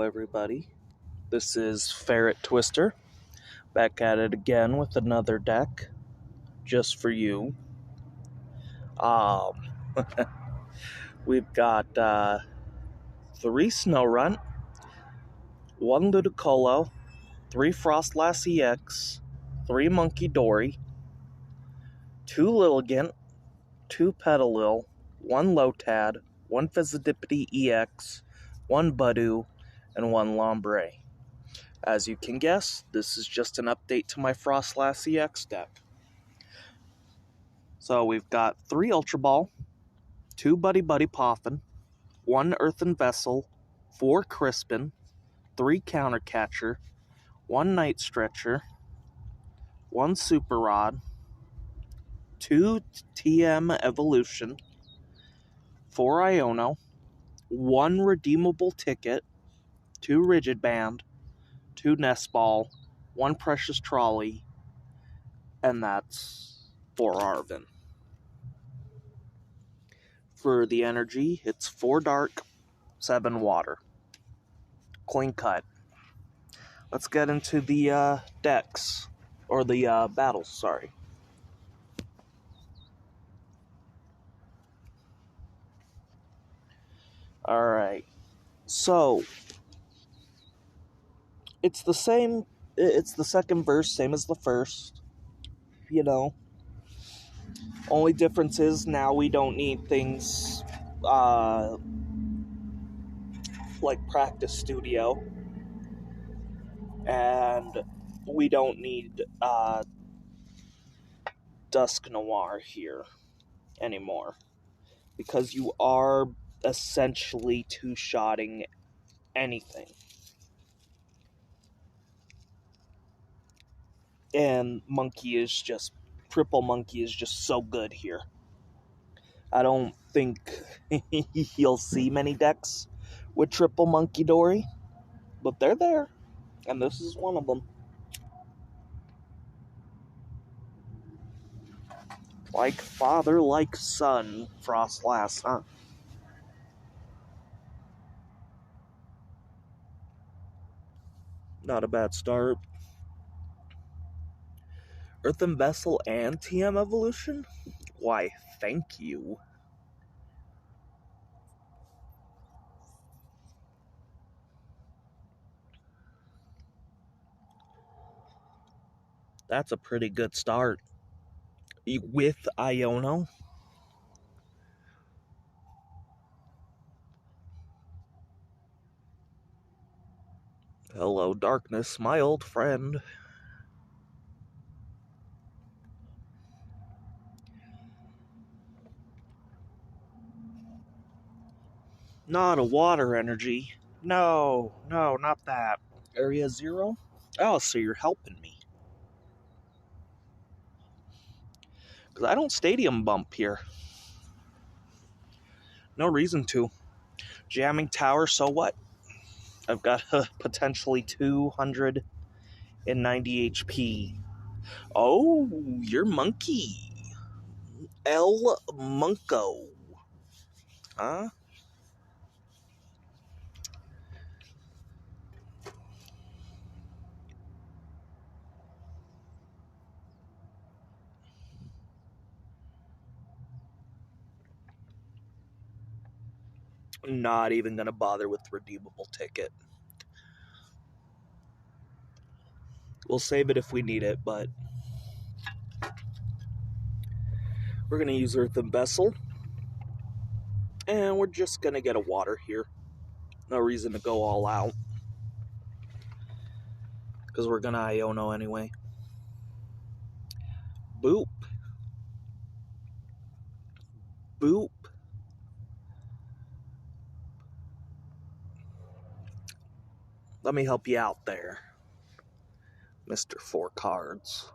everybody. This is Ferret Twister, back at it again with another deck, just for you. We've got 3 Snorunt, 1 Ludicolo, 3 Froslass EX, 3 Munkidori, 2 Lilligant, 2 Petilil, 1 Lotad, 1 Fezandipiti EX, 1 Budew, and 1 Lombre. As you can guess, this is just an update to my Froslass EX deck. So we've got 3 Ultra Ball, 2 Buddy-Buddy Poffin, 1 Earthen Vessel, 4 Crispin, 3 Countercatcher, 1 Night Stretcher, 1 Super Rod, 2 TM Evolution, 4 Iono, 1 Redeemable Ticket, 2 Rigid Band, 2 Nest Ball, 1 Precious Trolley, and that's for Arven. For the energy, it's 4 dark, 7 water. Clean cut. Let's get into the decks, or the battles, sorry. Alright, so it's the second verse, same as the first, you know. Only difference is now we don't need things like Practice Studio, and we don't need Dusk Noir here anymore, because you are essentially two-shotting anything. And Triple Monkey is just so good here. I don't think you'll see many decks with Triple Munkidori, but they're there, and this is one of them. Like father, like son, Froslass, huh? Not a bad start. Earthen Vessel and TM Evolution? Why, thank you. That's a pretty good start. With Iono. Hello, darkness, my old friend. Not a water energy. No, not that. Area 0? Oh, so you're helping me. Because I don't stadium bump here. No reason to. Jamming tower, so what? I've got potentially 290 HP. Oh, you're monkey. El Munko. Huh? Not even gonna bother with Redeemable Ticket. We'll save it if we need it, but we're gonna use Earthen Vessel, and we're just gonna get a water here. No reason to go all out, because we're gonna Iono anyway. Boop. Boop. Let me help you out there, Mr. 4 cards.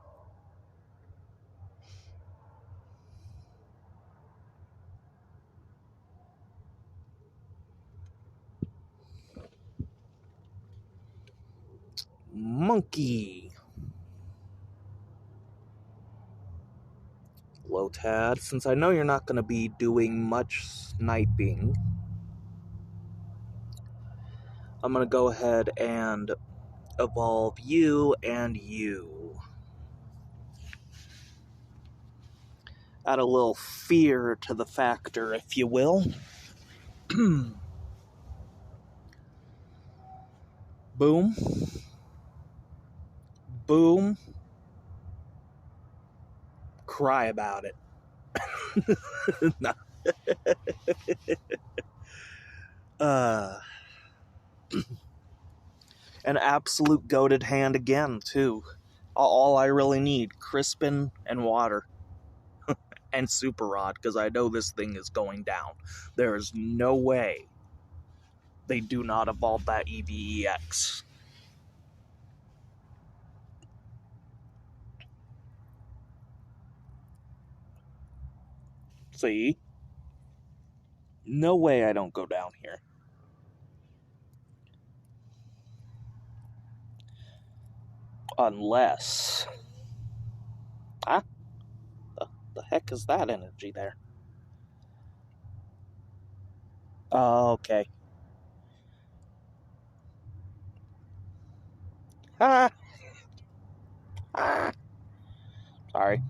Monkey. Lotad, since I know you're not going to be doing much sniping, I'm going to go ahead and evolve you and you. Add a little fear to the factor, if you will. Boom. Boom. Cry about it. No. An absolute goated hand again, too. All I really need, Crispin and water. And Super Rod, because I know this thing is going down. There is no way they do not evolve that EVEX. See? No way I don't go down here. Unless... Huh? The heck is that energy there? Oh, okay. Ah! Ah! Sorry.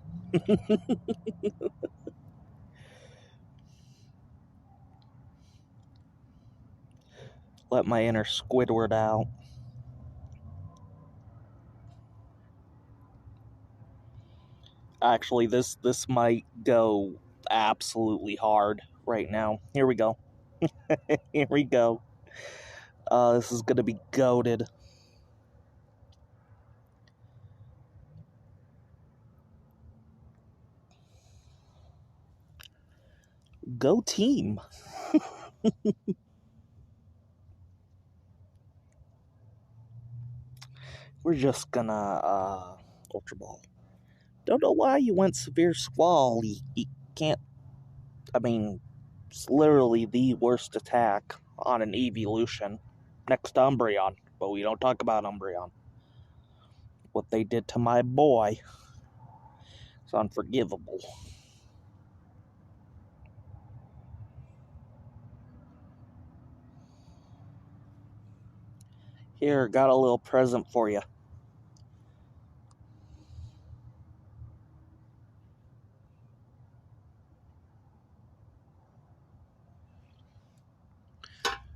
Let my inner Squidward out. Actually, this might go absolutely hard right now. Here we go. Here we go. This is gonna be goated. Go team. We're just gonna, Ultra Ball. Don't know why you went Severe Squall. You can't, I mean, it's literally the worst attack on an evolution. Next to Umbreon, but we don't talk about Umbreon. What they did to my boy is unforgivable. Here, got a little present for you.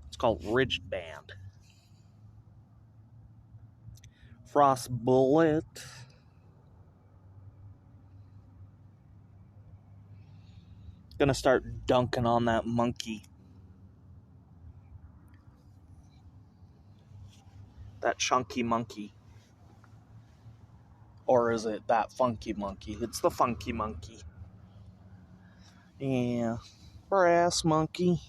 It's called Rigid Band. Frost Bullet. Gonna start dunking on that monkey. That chunky monkey. Or is it that funky monkey? It's the funky monkey. Yeah. Brass monkey.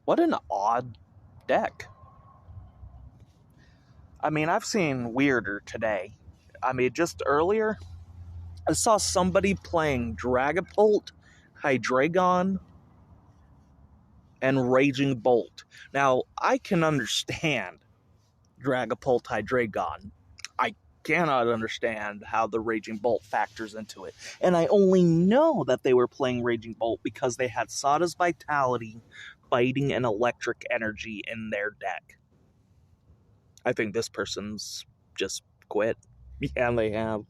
What an odd deck. I mean, I've seen weirder today. I mean, just earlier, I saw somebody playing Dragapult, Hydreigon, and Raging Bolt. Now, I can understand Dragapult, Hydreigon. I cannot understand how the Raging Bolt factors into it. And I only know that they were playing Raging Bolt because they had Sada's Vitality, Fighting, and Electric Energy in their deck. I think this person's just quit. Yeah, they have.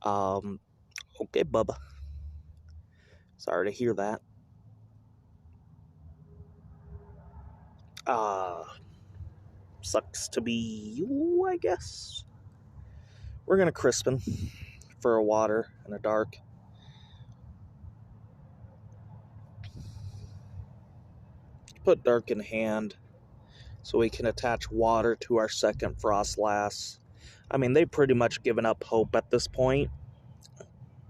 Okay, Bubba. Sorry to hear that. Sucks to be you, I guess. We're gonna Crispin for a water and a dark. Put dark in hand so we can attach water to our second Froslass. I mean, they've pretty much given up hope at this point,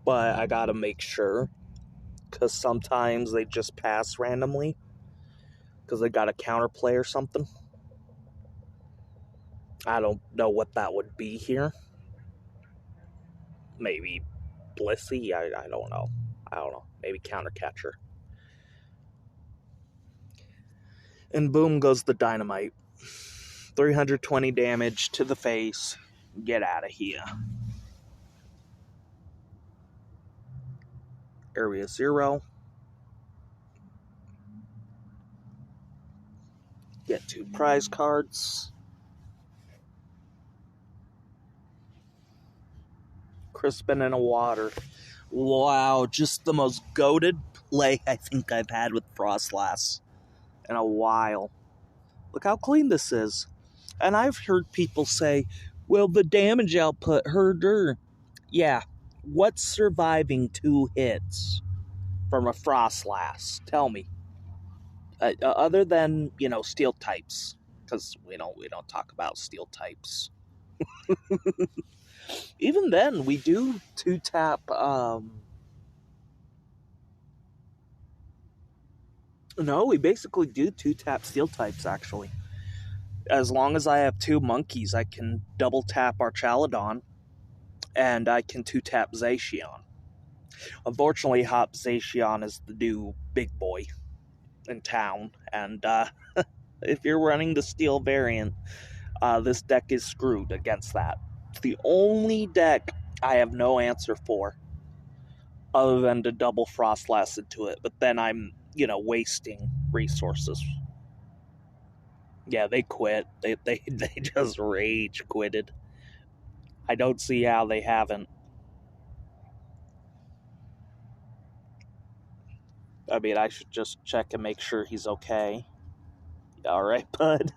but I gotta make sure, because sometimes they just pass randomly because they got a counterplay or something. I don't know what that would be here. Maybe Blissey? I don't know. Maybe Countercatcher. And boom goes the Dynamite. 320 damage to the face. Get out of here. Area 0. Get 2 prize cards. Crispin in a water. Wow, just the most goated play I think I've had with Froslass in a while. Look how clean this is. And I've heard people say, well, the damage output hurt her. Yeah, what's surviving 2 hits from a Froslass? Tell me. Other than, you know, steel types. Because we don't talk about steel types. Even then, we do 2-tap, no, we basically do 2-tap steel types, actually. As long as I have 2 monkeys, I can double tap Archaludon, and I can 2-tap Zacian. Unfortunately, Hop Zacian is the new big boy in town, and if you're running the steel variant, this deck is screwed against that. It's the only deck I have no answer for, other than to double Froslass into it, but then I'm, you know, wasting resources. Yeah, they quit. They just rage quitted. I don't see how they haven't. I mean, I should just check and make sure he's okay. Alright, bud?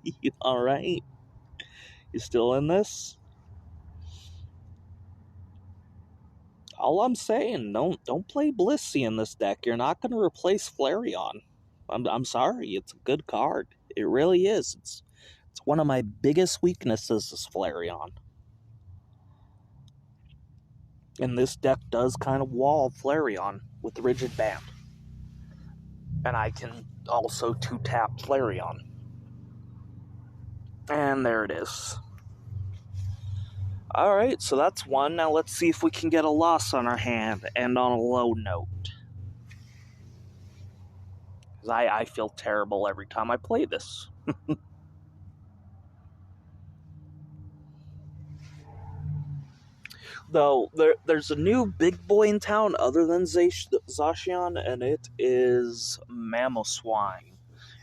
You alright? You still in this? All I'm saying, don't play Blissey in this deck. You're not going to replace Flareon. I'm sorry, it's a good card. It really is. It's one of my biggest weaknesses is Flareon. And this deck does kind of wall Flareon with the Rigid Band. And I can also 2-tap Flareon. And there it is. Alright, so that's one. Now let's see if we can get a loss on our hand and on a low note. Because I feel terrible every time I play this. Though, there's a new big boy in town other than Zacian, and it is Mamoswine.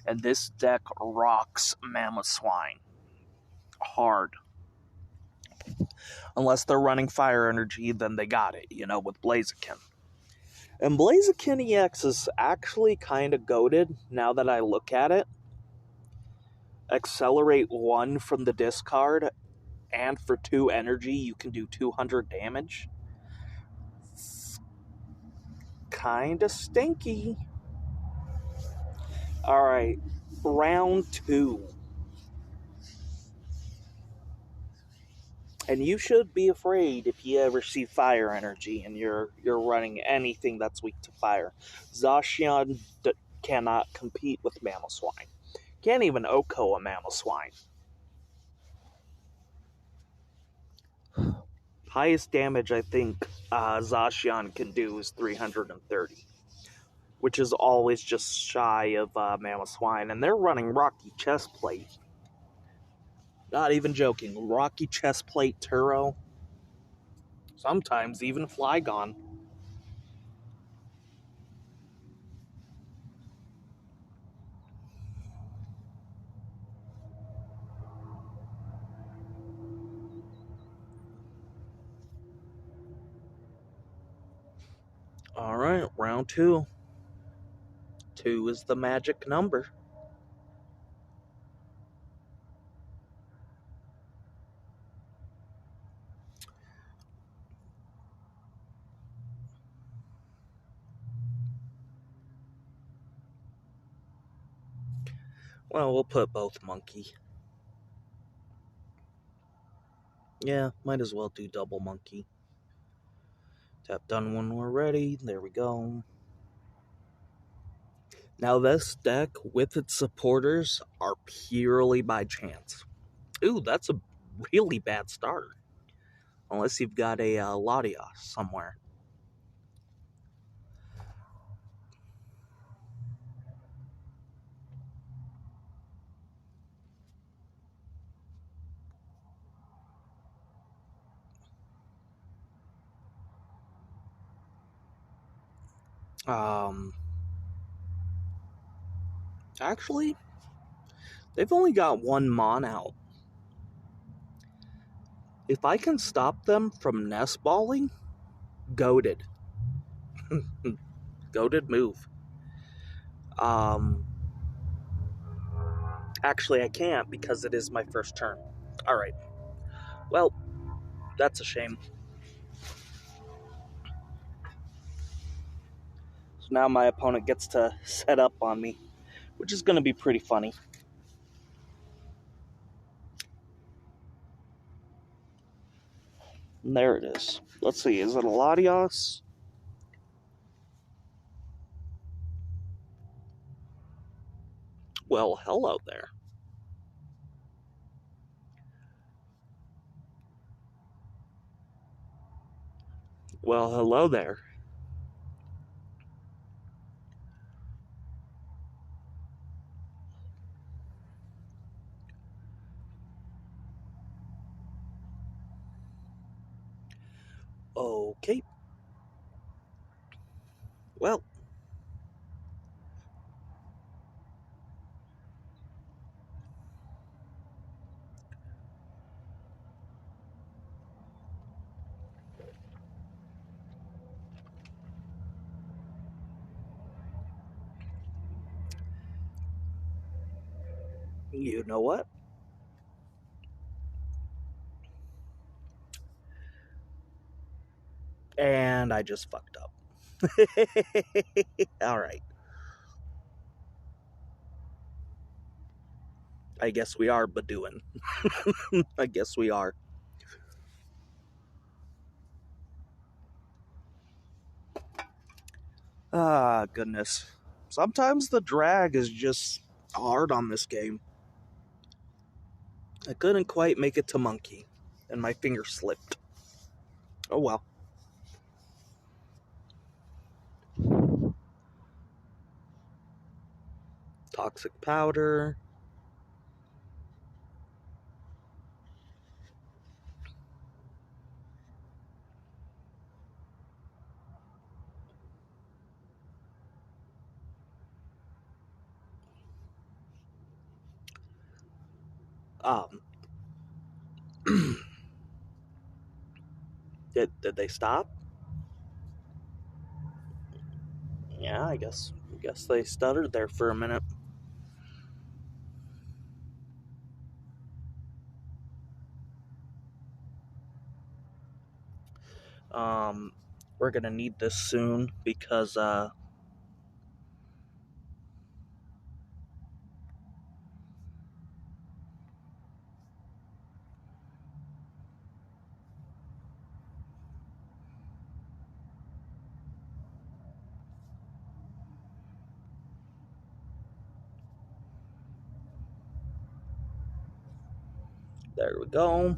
And this deck rocks Mamoswine hard. Unless they're running Fire Energy, then they got it, you know, with Blaziken. And Blaziken EX is actually kind of goated now that I look at it. Accelerate 1 from the discard, and for 2 energy, you can do 200 damage. It's kind of stinky. Alright, round 2. And you should be afraid if you ever see Fire Energy and you're running anything that's weak to fire. Zacian cannot compete with Mamoswine. Can't even Oko a Mamoswine. Highest damage I think Zacian can do is 330. Which is always just shy of Mamoswine. And they're running Rocky Chestplate. Not even joking. Rocky Chestplate Turo. Sometimes even Flygon. Alright, round 2. 2 is the magic number. Well, we'll put both monkey. Yeah, might as well do double monkey. Tap done when we're ready. There we go. Now this deck, with its supporters, are purely by chance. Ooh, that's a really bad start. Unless you've got a Latios somewhere. Actually, they've only got one Mon out. If I can stop them from nest balling, goated. Goated move. Actually, I can't because it is my first turn. Alright. Well, that's a shame. So now my opponent gets to set up on me, which is going to be pretty funny. And there it is. Let's see, is it a Latios? Well, hello there. Well, hello there. Okay. Well. You know what? And I just fucked up. Alright. I guess we are Budewing. I guess we are. Ah, goodness. Sometimes the drag is just hard on this game. I couldn't quite make it to Monkey, and my finger slipped. Oh well. Toxic powder. Did they stop? Yeah, I guess they stuttered there for a minute. We're gonna need this soon because there we go.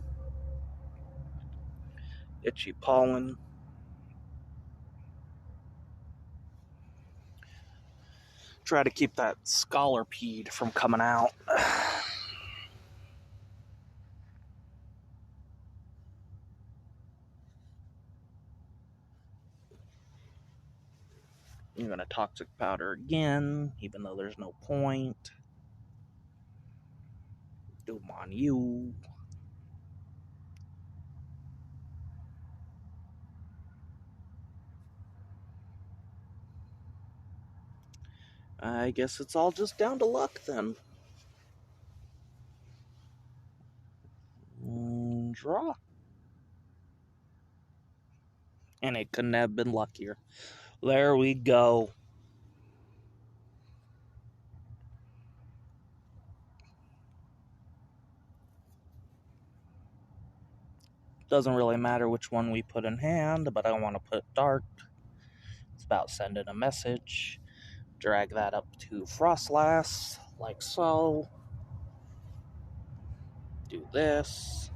Itchy pollen. Try to keep that Scholarpede from coming out. You're gonna toxic powder again, even though there's no point. Doom on you. I guess it's all just down to luck then. Draw. And it couldn't have been luckier. There we go. Doesn't really matter which one we put in hand, but I want to put dark. It's about sending a message. Drag that up to Froslass, like so. Do this.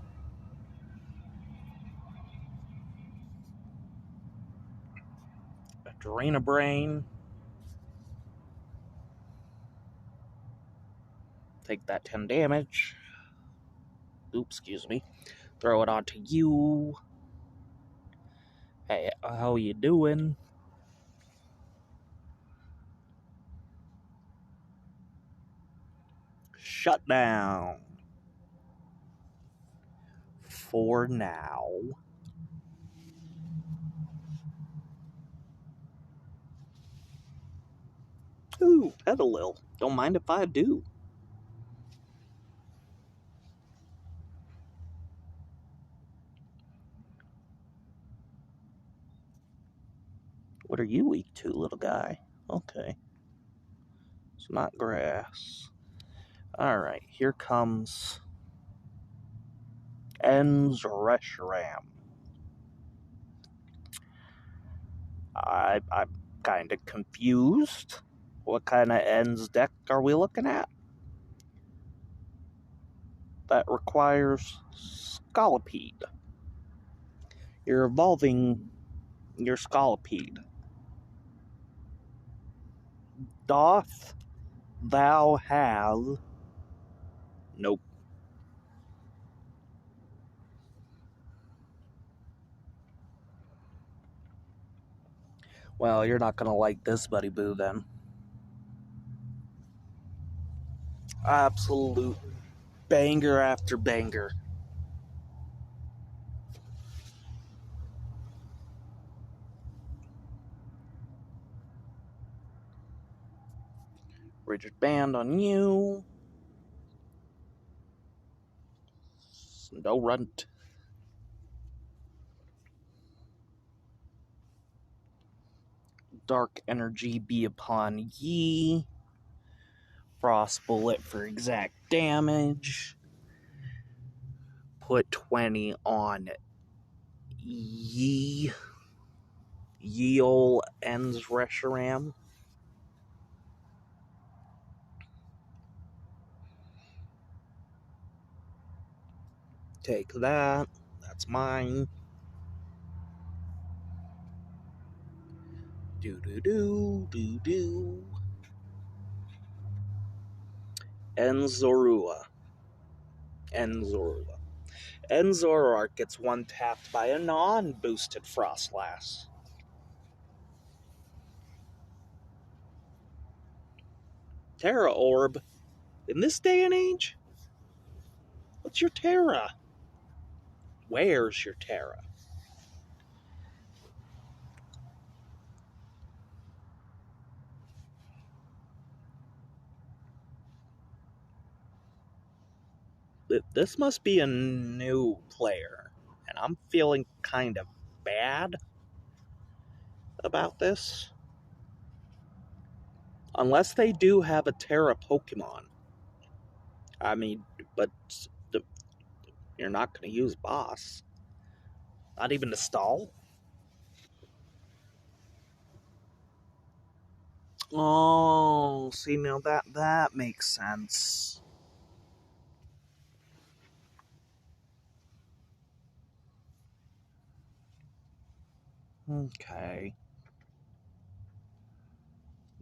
Drain a brain. Take that 10 damage. Oops, excuse me. Throw it onto you. Hey, how you doing? shut down. For now. Ooh, Petilil. Don't mind if I do. What are you weak to, little guy? Okay. It's not grass. Alright, here comes Enzreshiram. I'm kind of confused. What kind of Ends deck are we looking at? That requires Scolipede. You're evolving your Scolipede. Doth thou have... Nope. Well, you're not gonna like this, Buddy Boo, then. Absolute banger after banger. Rigid Band on you. Snorunt. Dark Energy be upon ye. Frost Bullet for exact damage. Put 20 on ye. Yeol Enzreshiram. Take that. That's mine. Do. Enzorua. Enzorark gets one tapped by a non-boosted Froslass. Terra Orb. In this day and age? What's your Terra? Where's your Terra? This must be a new player, and I'm feeling kind of bad about this. Unless they do have a Terra Pokemon. I mean, but you're not going to use Boss. Not even to stall. Oh, see, now that makes sense. Okay.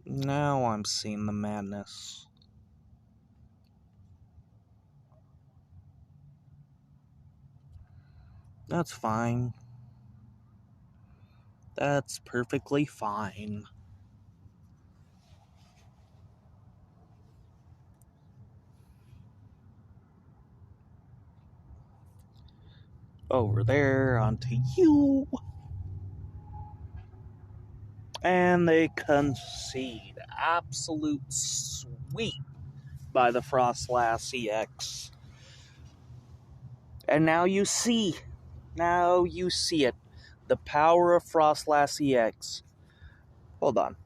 Now I'm seeing the madness. That's fine. That's perfectly fine. Over there, onto you. And they concede. Absolute sweep by the Froslass EX. And now you see it. The power of Froslass EX. Hold on.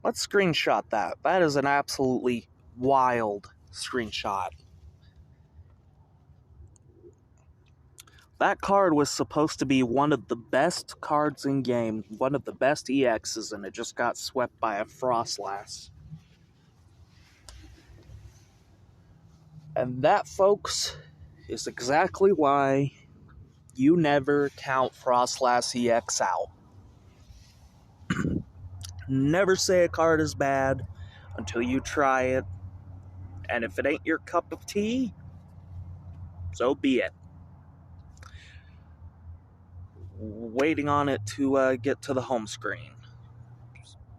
Let's screenshot that. That is an absolutely wild screenshot. That card was supposed to be one of the best cards in game, one of the best EXs, and it just got swept by a Froslass. And that, folks, is exactly why you never count Froslass EX out. Never say a card is bad until you try it. And if it ain't your cup of tea, so be it. Waiting on it to get to the home screen.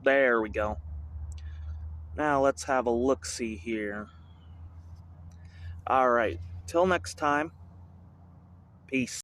There we go. Now let's have a look-see here. Alright, till next time, peace.